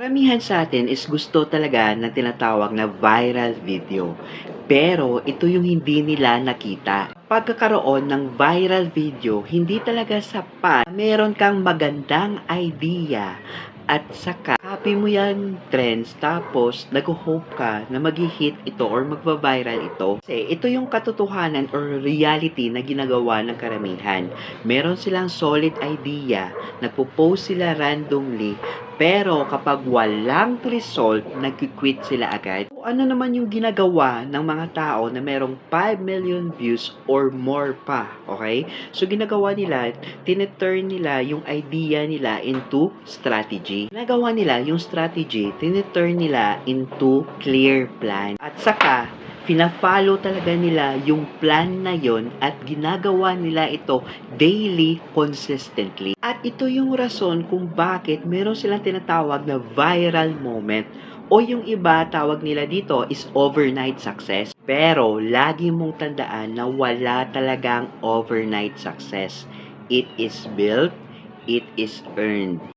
Karamihan sa atin is gusto talaga ng tinatawag na viral video. Pero ito yung hindi nila nakita. Pagkakaroon ng viral video, hindi talaga sapat. Meron kang magandang idea at saka copy mo yan trends tapos nag-hope ka na mag-hit ito or magva-viral ito. Kasi ito yung katotohanan or reality na ginagawa ng karamihan. Meron silang solid idea, nagpo-post sila randomly, pero kapag walang result, nag-quit sila agad. So, ano naman yung ginagawa ng mga tao na merong 5 million views or more pa, okay? So, ginagawa nila, tineturn nila yung idea nila into strategy. Ginagawa nila yung strategy, tineturn nila into clear plan. At saka, fina-follow talaga nila yung plan na yon at ginagawa nila ito daily, consistently. At ito yung rason kung bakit meron silang tinatawag na viral moment o yung iba tawag nila dito is overnight success. Pero lagi mong tandaan na wala talagang overnight success. It is built, it is earned.